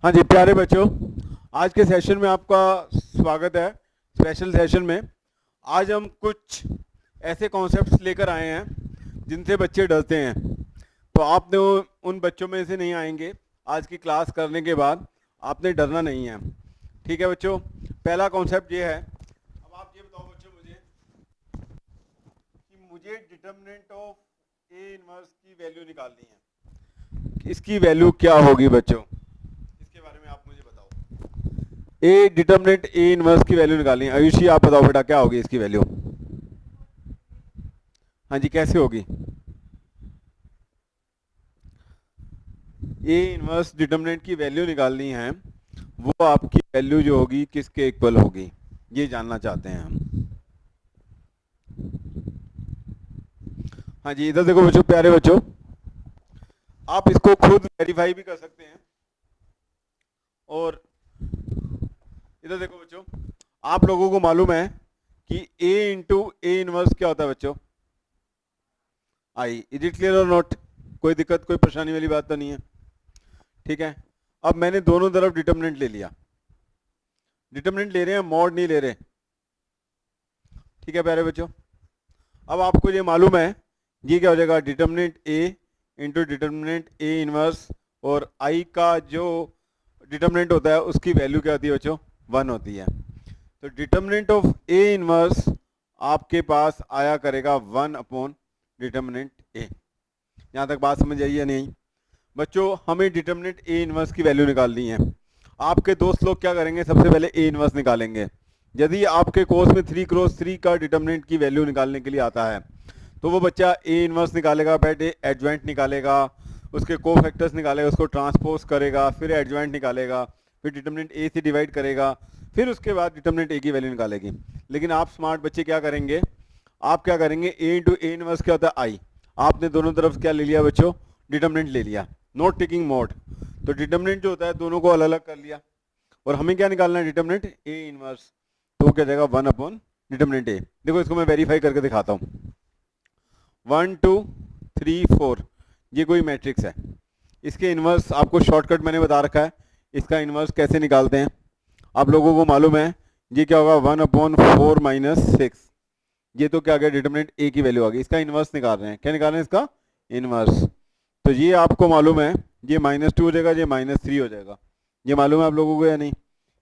हाँ जी प्यारे बच्चों, आज के सेशन में आपका स्वागत है। स्पेशल सेशन में आज हम कुछ ऐसे कॉन्सेप्ट्स लेकर आए हैं जिनसे बच्चे डरते हैं। तो आपने उन बच्चों में से नहीं आएंगे। आज की क्लास करने के बाद आपने डरना नहीं है, ठीक है बच्चों। पहला कॉन्सेप्ट ये है, अब आप ये बताओ बच्चों मुझे कि मुझे डिटर्मिनेंट ऑफ ए इनवर्स की वैल्यू निकालनी है। इसकी वैल्यू क्या होगी बच्चों, इसके बारे में आप मुझे बताओ। ए डिटर्मिनेंट ए इनवर्स की वैल्यू निकालनी है। आयुषी आप बताओ बेटा क्या होगी इसकी वैल्यू। हाँ जी कैसे होगी। ए इनवर्स डिटर्मिनेंट की वैल्यू निकालनी है, वो आपकी वैल्यू जो होगी किसके इक्वल होगी, ये जानना चाहते हैं हम। हाँ जी इधर देखो बच्चों, प्यारे बच्चों, आप इसको खुद वेरीफाई भी कर सकते हैं। और इधर देखो बच्चों, आप लोगों को मालूम है कि ए इंटू ए इनवर्स क्या होता है बच्चों, आई। इज इट क्लियर और नॉट? कोई दिक्कत कोई परेशानी वाली बात तो नहीं है, ठीक है। अब मैंने दोनों तरफ डिटर्मिनेंट ले लिया। डिटर्मिनेंट ले रहे हैं, मॉड नहीं ले रहे, ठीक है प्यारे बच्चों। अब आपको ये मालूम है ये क्या हो जाएगा, determinant A into determinant A inverse, और आई का जो डिटर्मिनेंट होता है उसकी वैल्यू क्या होती है बच्चों, 1 होती है। तो डिटर्मिनेंट ऑफ ए इनवर्स आपके पास आया करेगा 1 अपॉन डिटर्मिनेंट ए। यहाँ तक बात समझ आई या नहीं बच्चों? हमें डिटर्मिनेंट ए इनवर्स की वैल्यू निकालनी है। आपके दोस्त लोग क्या करेंगे, सबसे पहले ए इनवर्स निकालेंगे। यदि आपके कोर्स में 3 क्रॉस 3 का डिटर्मिनेंट की वैल्यू निकालने के लिए आता है तो वो बच्चा ए इनवर्स निकालेगा, पहले एडजॉइंट निकालेगा, उसके कोफैक्टर्स निकालेगा, उसको ट्रांसपोज करेगा, फिर एडजॉइंट निकालेगा, फिर डिटर्मिनेंट ए से डिवाइड करेगा, फिर उसके बाद डिटर्मिनेंट ए की वैल्यू निकालेगी। लेकिन आप स्मार्ट बच्चे क्या करेंगे, आप क्या करेंगे, ए इंटू ए इनवर्स क्या होता है, आई। आपने दोनों तरफ क्या ले लिया बच्चों, डिटर्मिनेंट ले लिया, नॉट टेकिंग मॉड। तो डिटर्मिनेंट जो होता है दोनों को अलग अलग कर लिया, और हमें क्या निकालना है, डिटर्मिनेंट ए इनवर्स। तो वो क्या जाएगा 1 अपॉन डिटर्मिनेंट ए। देखो इसको मैं वेरीफाई करके दिखाता हूँ। 1 2 3 4 ये कोई मैट्रिक्स है, इसके इनवर्स आपको शॉर्टकट मैंने बता रखा है। इसका इनवर्स कैसे निकालते हैं आप लोगों को मालूम है। ये क्या होगा, 1 अपॉन 4 माइनस 6। ये तो क्या आ गया, डिटर्मिनेंट ए की वैल्यू आ गई। इसका इनवर्स निकाल रहे हैं, क्या निकाल रहे हैं, इसका इनवर्स। तो ये आपको मालूम है, ये -2 हो जाएगा, ये -3 हो जाएगा। ये मालूम है आप लोगों को या नहीं?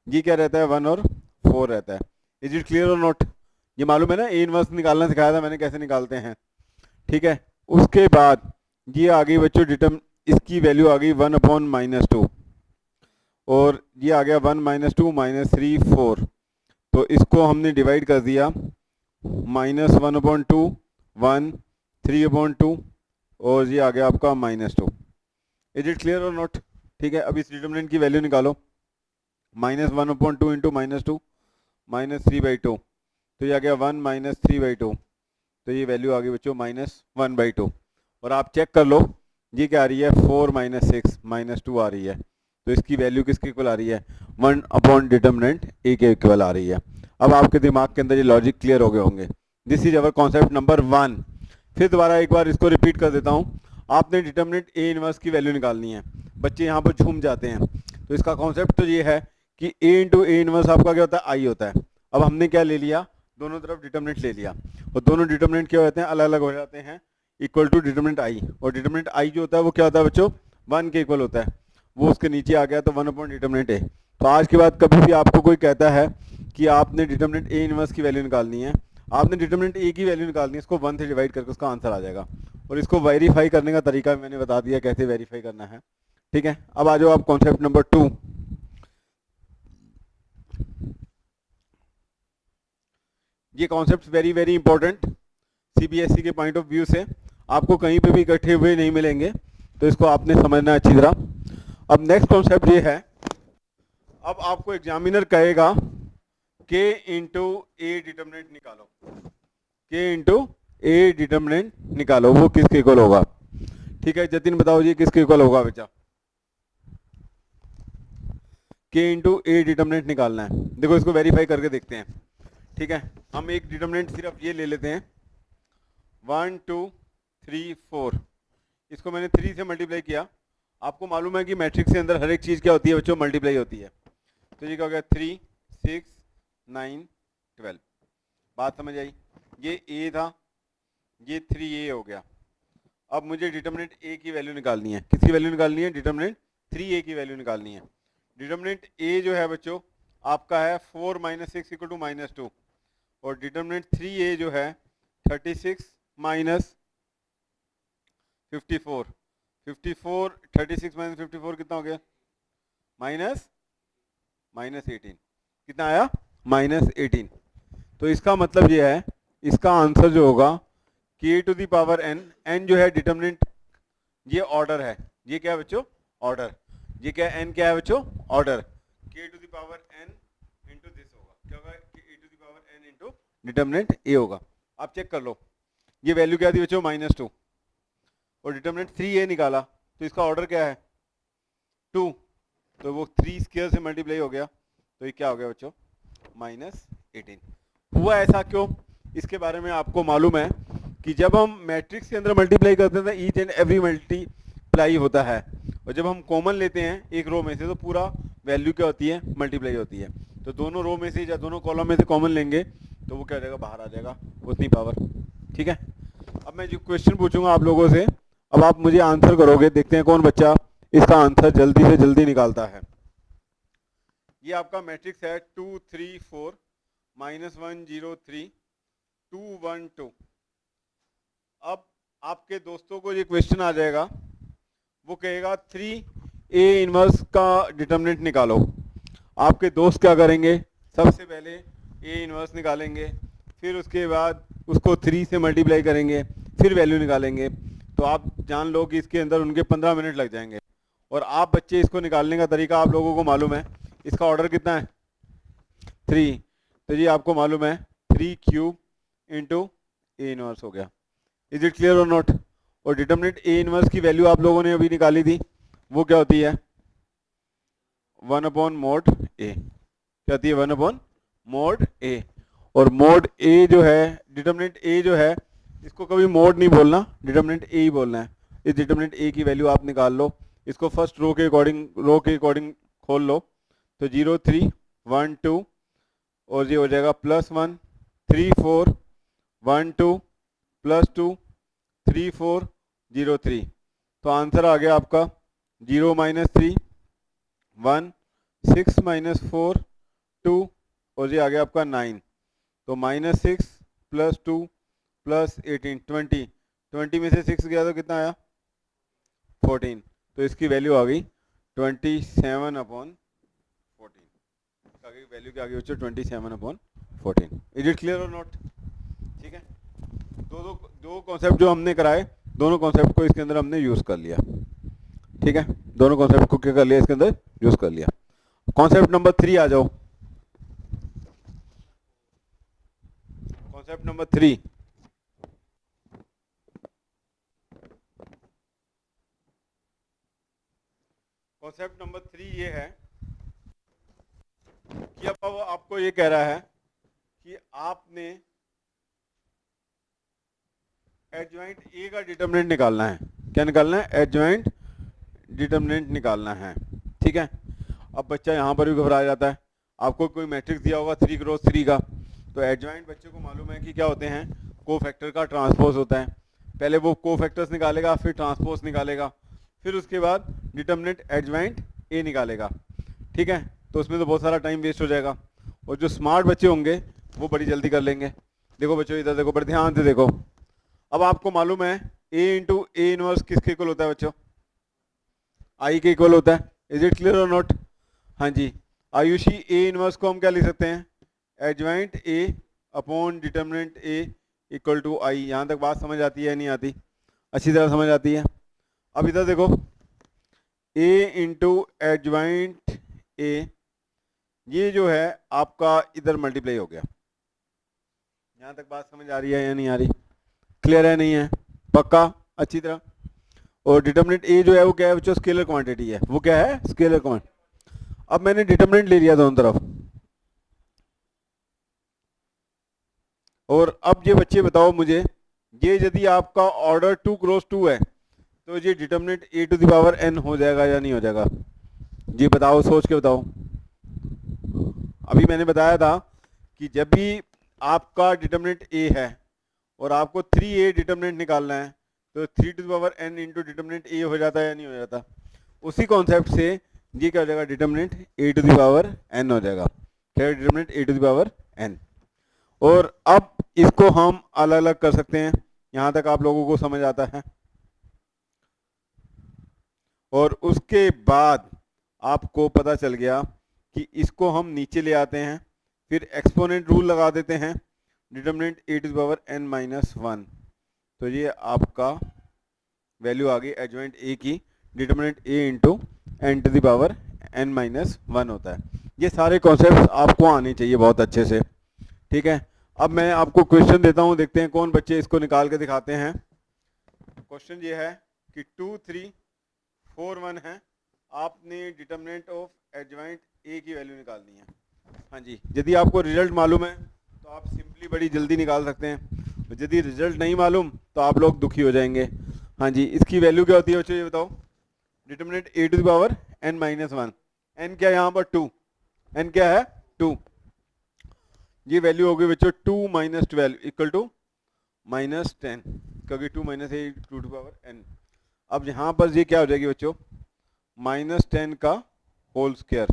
ये क्या रहता है, 1 और 4 रहता है। इज इट क्लियर और नॉट? ये मालूम है ना, ए इनवर्स निकालना सिखाया था मैंने, कैसे निकालते हैं, ठीक है। उसके बाद ये आ गई बच्चों इसकी वैल्यू आ गई 1 अपॉन -2, और ये आ गया 1 -2 -3 4। तो इसको हमने डिवाइड कर दिया, -1 अपॉन 2 1, 3 अपॉन 2, और ये आ गया आपका -2। इज इट क्लियर और नॉट? ठीक है। अब इस डिटर्मिनेंट की वैल्यू निकालो, -1 अपॉन 2 इंटू -2 -3/2, तो ये आ गया 1 -3/2। तो ये वैल्यू आ गई बच्चों -1/2। और आप चेक कर लो ये क्या आ रही है, 4 -6 -2 आ रही है। तो इसकी वैल्यू किसके इक्वल आ रही है, 1 अपॉन डिटर्मिनेंट ए के इक्वल आ रही है। अब आपके दिमाग के अंदर ये लॉजिक क्लियर हो गए होंगे। This is our concept number 1। फिर दोबारा एक बार इसको रिपीट कर देता हूँ। आपने डिटर्मिनेंट ए इनवर्स की वैल्यू निकालनी है। बच्चे यहाँ पर झूम जाते हैं। तो इसका कॉन्सेप्ट तो ये है कि ए इंटू ए इनवर्स आपका क्या होता है, आई होता है। अब हमने क्या ले लिया, दोनों तरफ डिटर्मिनेंट ले लिया, और दोनों डिटर्मिनेंट क्या होते हैं, अलग अलग हो जाते हैं, इक्वल टू डिटर्मिनेंट आई। और डिटर्मिनेंट आई जो होता है वो क्या होता है बच्चों, 1 के इक्वल होता है। वो उसके नीचे आ गया तो 1 अपॉन डिटर्मिनेंट ए। तो आज के बाद कभी भी आपको कोई कहता है कि आपने डिटर्मिनेंट ए इनवर्स की वैल्यू निकालनी है, आपने डिटर्मिनेंट ए की वैल्यू निकालनी है, इसको 1 से डिवाइड करके उसका आंसर आ जाएगा। और इसको वेरीफाई करने का तरीका मैंने बता दिया कैसे वेरीफाई करना है, ठीक है। अब आ जाओ आप कॉन्सेप्ट नंबर 2। ये concept very very important CBSE के पॉइंट ऑफ व्यू से, आपको कहीं पे भी इकट्ठे हुए नहीं मिलेंगे, तो इसको आपने समझना है अच्छी तरह। अब नेक्स्ट कॉन्सेप्ट ये है, अब आपको एग्जामिनर कहेगा के इंटू ए डिटर्मिनेंट निकालो, के इंटू ए डिटर्मिनेंट निकालो, वो किसके इक्वल होगा। ठीक है जतिन बताओ जी किसके इक्वल होगा बेटा, के इंटू ए डिटर्मिनेंट निकालना है। देखो इसको वेरीफाई करके देखते हैं, ठीक है। हम एक डिटर्मिनेंट सिर्फ ये ले लेते हैं, 1 2 3 4। इसको मैंने 3 से मल्टीप्लाई किया, आपको मालूम है कि मैट्रिक्स के अंदर हर एक चीज़ क्या होती है बच्चों, मल्टीप्लाई होती है। तो ये क्या हो गया, 3 6 9 12। बात समझ आई? ये ए था, ये 3a हो गया। अब मुझे डिटरमिनेंट ए की वैल्यू निकालनी है। किसकी वैल्यू निकालनी है? डिटरमिनेंट 3a की वैल्यू निकालनी है। डिटरमिनेंट ए जो है बच्चों आपका है 4 - 6 = -2, और डिटरमिनेंट 3a जो है 36 - 54। 54 36 - 54 कितना हो गया? -18। कितना आया? -18। तो इसका मतलब ये है, इसका आंसर जो होगा k⁴n, n जो है डिटरमिनेंट, ये ऑर्डर है। ये क्या है बच्चों? ऑर्डर। ये क्या है? n क्या है बच्चों? ऑर्डर। k⁴n इंटू दिस होगा। क्या होगा? k⁴n इंटू डिटरमिनेंट a होगा। आप चेक कर लो, ये वैल्यू क्या थी बच्चों? -2, और डिटरमिनेंट 3a निकाला, तो इसका ऑर्डर क्या है? 2, तो वो 3 स्क्वायर से मल्टीप्लाई हो गया, तो ये क्या हो गया बच्चों? -18। हुआ ऐसा क्यों? इसके बारे में आपको मालूम है कि जब हम मैट्रिक्स के अंदर मल्टीप्लाई करते हैं तो ईच एंड एवरी मल्टीप्लाई होता है, और जब हम कॉमन लेते हैं एक रो में से तो पूरा वैल्यू क्या होती है? मल्टीप्लाई होती है। तो दोनों रो में से या दोनों कॉलम में से कॉमन लेंगे तो वो क्या हो जाएगा? बाहर आ जाएगा उतनी पावर। ठीक है, अब मैं जो क्वेश्चन पूछूंगा आप लोगों से, अब आप मुझे आंसर करोगे। देखते हैं कौन बच्चा इसका आंसर जल्दी से जल्दी निकालता है। ये आपका मैट्रिक्स है 2 3 4 -1 0 3 2 1 2। अब आपके दोस्तों को ये क्वेश्चन आ जाएगा, वो कहेगा 3a इनवर्स का डिटरमिनेंट निकालो। आपके दोस्त क्या करेंगे? सबसे पहले a इनवर्स निकालेंगे, फिर उसके बाद उसको 3 से मल्टीप्लाई करेंगे, फिर वैल्यू निकालेंगे। तो आप जान लो कि इसके अंदर उनके 15 मिनट लग जाएंगे। और आप बच्चे इसको निकालने का तरीका आप लोगों को मालूम है। इसका ऑर्डर कितना है? 3। तो जी आपको मालूम है 3³ इंटू ए इनवर्स हो गया। इज इट क्लियर और नॉट? और डिटरमिनेंट ए इनवर्स की वैल्यू आप लोगों ने अभी निकाली थी, वो क्या होती है? 1/mod a। क्या होती है? 1/mod a। और mod a जो है, डिटरमिनेंट a जो है, इसको कभी मोड नहीं बोलना, डिटरमिनेंट a ही बोलना है। इस डिटरमिनेंट a की वैल्यू आप निकाल लो। इसको फर्स्ट रो के अकॉर्डिंग खोल लो। तो 0 3 1 2, और ये हो जाएगा +1 3 4 1 2 +2 3 4 0 3। तो आंसर आ गया आपका 0 - 3 1 6 - 4 2, और ये आ गया आपका 9। तो -6 +2 +18 20 में से 6 गया तो कितना आया? 14। तो इसकी वैल्यू आ गई 27/14। वैल्यू क्या आ गई बच्चों? 27/14। इज इट क्लियर और नॉट? ठीक है, दो कॉन्सेप्ट जो हमने कराए, दोनों कॉन्सेप्ट को इसके अंदर हमने यूज कर लिया। ठीक है, दोनों कॉन्सेप्ट को क्या कर लिया? इसके अंदर यूज कर लिया। कॉन्सेप्ट नंबर 3 आ जाओ। कॉन्सेप्ट नंबर 3, कॉन्सेप्ट नंबर 3 ये है कि अब वो आपको ये कह रहा है कि आपने एडजॉइंट ए का डिटरमिनेंट निकालना है। क्या निकालना है? एडजॉइंट डिटरमिनेंट निकालना है। ठीक है, अब बच्चा यहाँ पर भी घबरा जाता है। आपको कोई मैट्रिक्स दिया होगा 3×3 का, तो एडजॉइंट बच्चे को मालूम है कि क्या होते हैं? कोफैक्टर का ट्रांसपोज होता है। पहले वो कोफैक्टर्स निकालेगा, फिर ट्रांसपोज निकालेगा, फिर उसके बाद डिटरमिनेंट एडजॉइंट ए निकालेगा। ठीक है, तो उसमें तो बहुत सारा टाइम वेस्ट हो जाएगा, और जो स्मार्ट बच्चे होंगे वो बड़ी जल्दी कर लेंगे। देखो बच्चों, इधर देखो, बड़े ध्यान से देखो। अब आपको मालूम है ए इंटू ए इनवर्स किसके इक्वल होता है बच्चों? आई के इक्वल होता है। इज इट क्लियर और नॉट? हाँ जी, आयुषी ए इनवर्स को हम क्या लिख सकते हैं? Adjoint A upon determinant A equal to I. यहाँ तक बात समझ आती है नहीं आती? अच्छी तरह समझ आती है। अब इधर देखो, ए इंटू एडजॉइंट ए, ये जो है आपका इधर मल्टीप्लाई हो गया। यहाँ तक बात समझ आ रही है या नहीं आ रही? क्लियर है नहीं है? पक्का? अच्छी तरह। और डिटरमिनेंट ए जो है वो क्या है बच्चों? स्केलर क्वांटिटी है। वो क्या है? Scalar quantity. अब मैंने डिटरमिनेंट ले लिया दोनों तरफ, और अब ये बच्चे बताओ मुझे, ये यदि आपका ऑर्डर 2×2 है तो ये determinant A to the power N हो जाएगा या नहीं हो जाएगा? जी बताओ, सोच के बताओ। अभी मैंने बताया था कि जब भी आपका डिटर्मिनेंट ए है और आपको 3a डिटर्मिनेंट निकालना है तो 3 to the power n into determinant A हो जाता है या नहीं हो जाता? उसी कॉन्सेप्ट से ये क्या हो जाएगा, determinant a to the power n हो जाएगा। क्या determinant a to the power n। और अब इसको हम अलग अलग कर सकते हैं, यहां तक आप लोगों को समझ आता है। और उसके बाद आपको पता चल गया कि इसको हम नीचे ले आते हैं, फिर एक्सपोनेंट रूल लगा देते हैं, determinant a to the power n minus 1। तो ये आपका वैल्यू आ गई एडजॉइंट a की, determinant a into N to the power n minus 1 होता है। ये सारे कॉन्सेप्ट आपको आने चाहिए बहुत अच्छे से, ठीक है। अब मैं आपको क्वेश्चन देता हूँ, देखते हैं कौन बच्चे इसको निकाल के दिखाते हैं। क्वेश्चन ये है कि 2 3 4 1 है, आपने डिटर्मिनेंट ऑफ एडजॉइंट a की वैल्यू निकालनी है। हाँ जी, यदि आपको रिजल्ट मालूम है तो आप सिंपली बड़ी जल्दी निकाल सकते हैं, यदि रिजल्ट नहीं मालूम तो आप लोग दुखी हो जाएंगे। हाँ जी, इसकी वैल्यू क्या होती है बच्चों, ये बताओ। Determinant a to the power n minus 1, n क्या है यहाँ पर 2, n क्या है 2। ये वैल्यू होगी बच्चों 2 माइनस 12 इक्वल टू माइनस 10, क्योंकि 2 minus A 2 to power n। अब यहाँ पर ये क्या हो जाएगी बच्चों, माइनस 10 का होल स्क्वायर।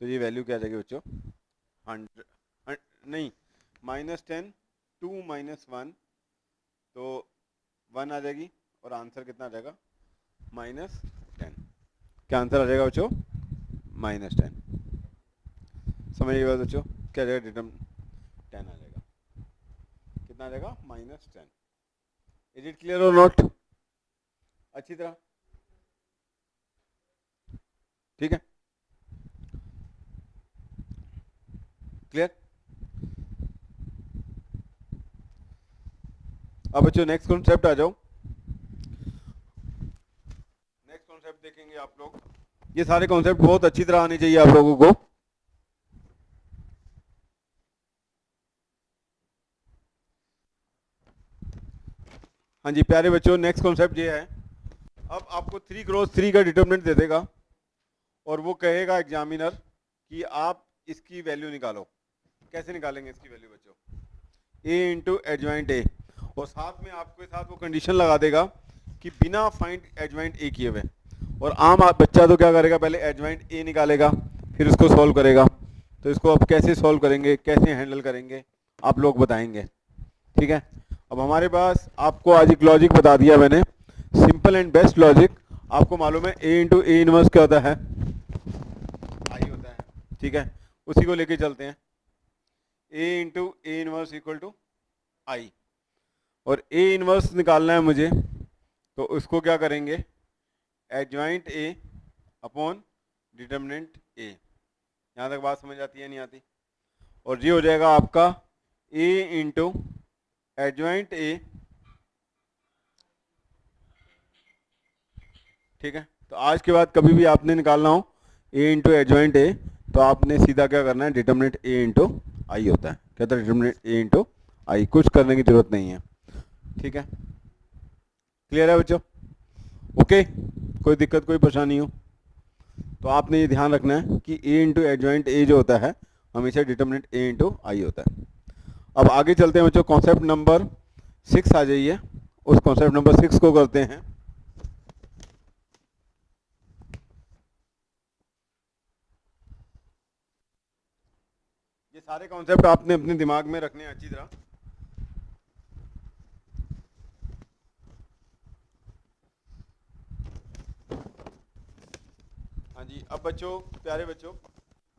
तो ये वैल्यू क्या आ जाएगी बच्चों, 100 नहीं, माइनस 10 2 माइनस 1 तो 1 आ जाएगी, और आंसर कितना आ जाएगा, माइनस 10। क्या आंसर आ जाएगा बच्चों, माइनस 10। समझिए बात बच्चों, क्या आ जाएगा, डिटर्म 10 आ जाएगा। कितना आ जाएगा, माइनस 10। इज इट क्लियर और नॉट? अच्छी तरह ठीक है, क्लियर। अब बच्चों नेक्स्ट कॉन्सेप्ट आ जाओ। नेक्स्ट कॉन्सेप्ट देखेंगे आप लोग। ये सारे कॉन्सेप्ट बहुत अच्छी तरह आने चाहिए आप लोगों को। हाँ जी प्यारे बच्चों, नेक्स्ट कॉन्सेप्ट ये है, अब आपको 3 क्रॉस 3 का डिटर्मिनेंट दे देगा और वो कहेगा एग्जामिनर कि आप इसकी वैल्यू निकालो। कैसे निकालेंगे इसकी वैल्यू बच्चों, a इंटू एडजॉइंट ए, और साथ में आपके साथ वो कंडीशन लगा देगा कि बिना फाइंड एडजॉइंट ए किए हुए। और आम बच्चा तो क्या करेगा, पहले एडजॉइंट ए निकालेगा फिर उसको सॉल्व करेगा। तो इसको अब कैसे सॉल्व करेंगे, कैसे हैंडल करेंगे, आप लोग बताएंगे, ठीक है। अब हमारे पास आपको आज एक लॉजिक बता दिया मैंने, सिंपल एंड बेस्ट लॉजिक। आपको मालूम है a इंटू ए इनवर्स क्या होता है, आई होता है, ठीक है। उसी को लेके चलते हैं, a into A inverse equal to I, और a इनवर्स निकालना है मुझे, तो उसको क्या करेंगे, adjoint a upon determinant a। यहाँ तक बात समझ आती है नहीं आती? और ये हो जाएगा आपका a इंटू एडजॉइंट a, ठीक है। तो आज के बाद कभी भी आपने निकालना हो a इंटू एडजॉइंट a, तो आपने सीधा क्या करना है, डिटर्मिनेंट a इंटू आई होता है। क्या होता है, डिटर्मिनेंट a इंटू आई, कुछ करने की जरूरत नहीं है, ठीक है। क्लियर है बच्चों? ओके, कोई दिक्कत कोई परेशानी हो तो आपने ये ध्यान रखना है कि a इंटू एडजॉइंट a जो होता है हमेशा डिटर्मिनेंट a इंटू आई होता है। अब आगे चलते हैं बच्चों, कॉन्सेप्ट नंबर 6 आ जाइए, उस कॉन्सेप्ट नंबर 6 को करते हैं। ये सारे कॉन्सेप्ट आपने अपने दिमाग में रखने हैं अच्छी तरह। हाँ जी, अब बच्चों, प्यारे बच्चों,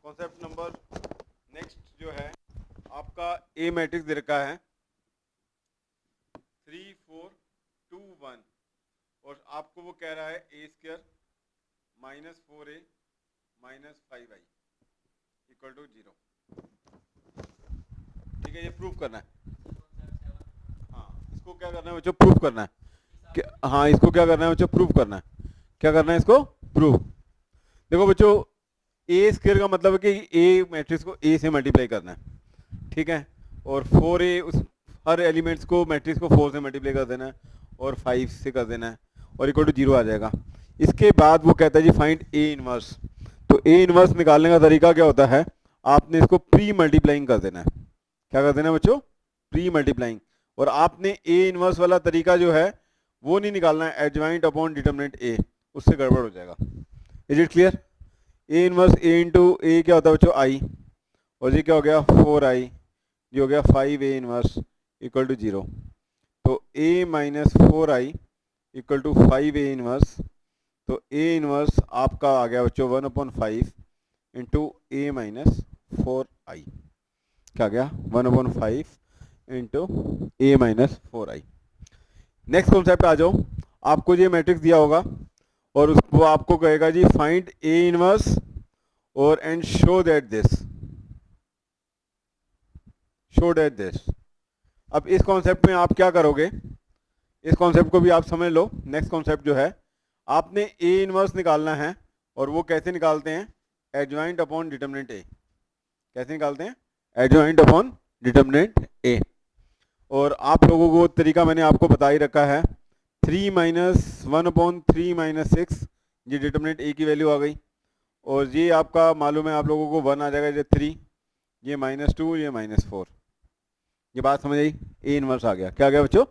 कॉन्सेप्ट नंबर नेक्स्ट जो है आपका ए मैट्रिक्स दे रखा है 3 4 2 1, और आपको वो कह रहा है A square minus 4a minus 5i equal to 0, ठीक है। ये प्रूफ करना है। हाँ, इसको क्या करना है बच्चों, प्रूफ करना है। हाँ, इसको क्या करना है बच्चों, प्रूफ करना है। क्या करना है इसको, प्रूफ। देखो बच्चों, ए स्क्वायर का मतलब है कि ए मैट्रिक्स को ए से मल्टीप्लाई करना है, ठीक है। और 4a, उस हर एलिमेंट्स को मैट्रिक्स को 4 से मल्टीप्लाई कर देना है और 5 से कर देना है। और इक्वल टू 0 आ जाएगा। इसके बाद वो कहता है जी फाइंड ए इनवर्स। तो ए इनवर्स निकालने का तरीका क्या होता है, आपने इसको प्री मल्टीप्लाइंग कर देना है। क्या कर देना है बच्चों, प्री मल्टीप्लाइंग। और आपने ए इनवर्स वाला तरीका जो है वो नहीं निकालना है एडजॉइंट अपॉन डिटरमिनेंट ए, उससे गड़बड़ हो जाएगा। Is it clear? A inverse A into A क्या होता है बच्चों, आई, और ये क्या हो गया 4i, ये हो गया 5a इनवर्स इक्वल टू 0। तो a minus 4i equal to 5a inverse. तो a इनवर्स आपका आ गया बच्चों 1/5 इंटू ए माइनस 4i। क्या गया 1/5 इंटू ए माइनस 4i। नेक्स्ट कॉन्सेप्ट आ जाओ। आपको ये मैट्रिक्स दिया होगा और उसको आपको कहेगा जी फाइंड ए इनवर्स और and show that this, show that this. अब इस कॉन्सेप्ट में आप क्या करोगे, इस कॉन्सेप्ट को भी आप समझ लो। नेक्स्ट कॉन्सेप्ट जो है, आपने ए इनवर्स निकालना है और वो कैसे निकालते हैं, एडजॉइंट अपॉन डिटरमिनेंट ए। कैसे निकालते हैं, एडजॉइंट अपॉन डिटरमिनेंट ए। और आप लोगों को तरीका मैंने आपको बता ही रखा है, 3 माइनस 1/3 माइनस 6, ये डिटरमिनेंट ए की वैल्यू आ गई। और ये आपका मालूम है आप लोगों को 1 आ जाएगा, ये 3, ये -2, ये -4। ये बात समझ आई, ए इनवर्स आ गया। क्या आ गया बच्चों,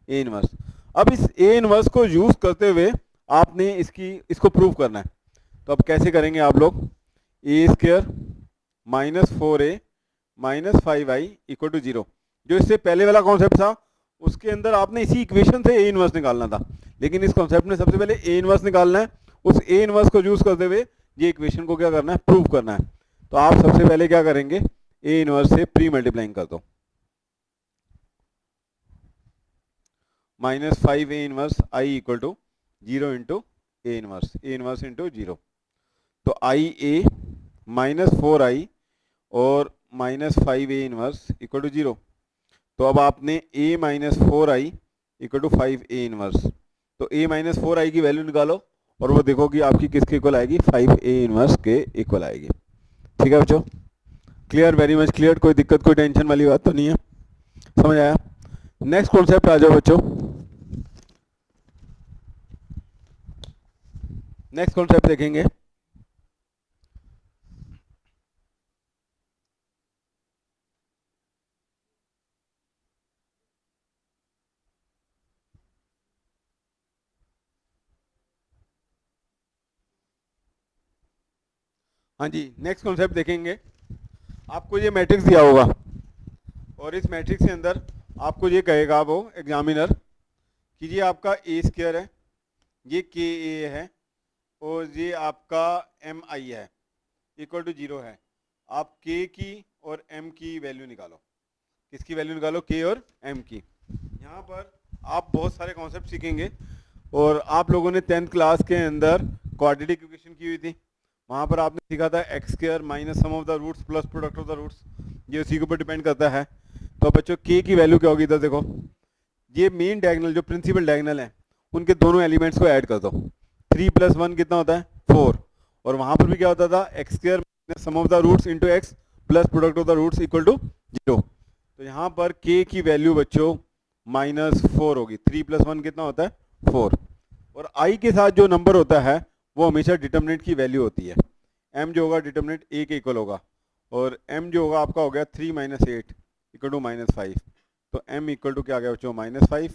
ए इनवर्स। अब इस ए इनवर्स को यूज करते हुए आपने इसको प्रूव करना है। तो अब कैसे करेंगे आप लोग, ए square -4a -5i equal to 0। जो इससे पहले वाला कॉन्सेप्ट था उसके अंदर आपने इसी इक्वेशन से ए इनवर्स निकालना था, लेकिन इस कॉन्सेप्ट में सबसे पहले ए इनवर्स निकालना है। उस ए इनवर्स को यूज करते हुए ये इक्वेशन को क्या करना है, प्रूव करना है। तो आप सबसे पहले क्या करेंगे, ए इनवर्स से प्री मल्टीप्लाइंग कर दो। -5a inverse I equal to 0 into A inverse into 0। तो आई ए -4i और -5a इनवर्स इक्वल टू 0। तो अब आपने a -4i equal to 5a inverse. तो a -4i की वैल्यू निकालो और वो देखो कि आपकी किसके इक्वल आएगी, 5a इनवर्स के इक्वल आएगी। ठीक है बच्चों, क्लियर, वेरी मच क्लियर, कोई दिक्कत कोई टेंशन वाली बात तो नहीं है, समझ आया। नेक्स्ट कॉन्सेप्ट आ जाओ बच्चों। नेक्स्ट कॉन्सेप्ट देखेंगे, हाँ जी नेक्स्ट कॉन्सेप्ट देखेंगे। आपको ये मैट्रिक्स दिया होगा और इस मैट्रिक्स के अंदर आपको ये कहेगा वो एग्जामिनर कि ये आपका ए स्क्वायर है, ये के ए है और ये आपका एम आई है इक्वल टू 0 है। आप के की और एम की वैल्यू निकालो। किसकी वैल्यू निकालो, के और एम की। यहाँ पर आप बहुत सारे कॉन्सेप्ट सीखेंगे और आप लोगों ने 10th क्लास के अंदर क्वाड्रेटिक इक्वेशन की हुई थी, वहाँ पर आपने सीखा था x square minus sum of the roots plus product of the roots, ये उसी के ऊपर डिपेंड करता है। तो बच्चों के की वैल्यू क्या होगी, इधर देखो, ये मेन डायगोनल जो प्रिंसिपल डायगोनल है उनके दोनों एलिमेंट्स को ऐड कर दो। 3 + 1 कितना होता है, 4। और वहाँ पर भी क्या होता था, x square minus sum of the roots into x plus product of the roots equal to 0। तो यहाँ पर के की वैल्यू बच्चों -4 होगी। 3 + 1 कितना होता है, 4। और आई के साथ जो नंबर होता है वो हमेशा डिटरमिनेंट की वैल्यू होती है। m जो होगा डिटरमिनेंट a के इक्वल होगा और m जो होगा आपका हो गया 3 - 8 इक्वल टू -5। तो m इक्वल टू क्या आ गया बच्चों, -5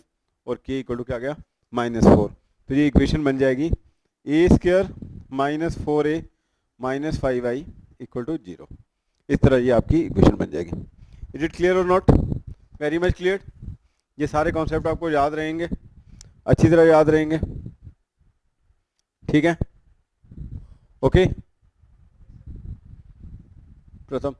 और k इक्वल टू क्या आ गया, -4। तो ये इक्वेशन बन जाएगी a square -4a -5i equal to 0। इस तरह ये आपकी इक्वेशन बन जाएगी। इज इट क्लियर और नॉट, वेरी मच क्लियर। ये सारे कॉन्सेप्ट आपको याद रहेंगे, अच्छी तरह याद रहेंगे, ठीक है, ओके। प्रथम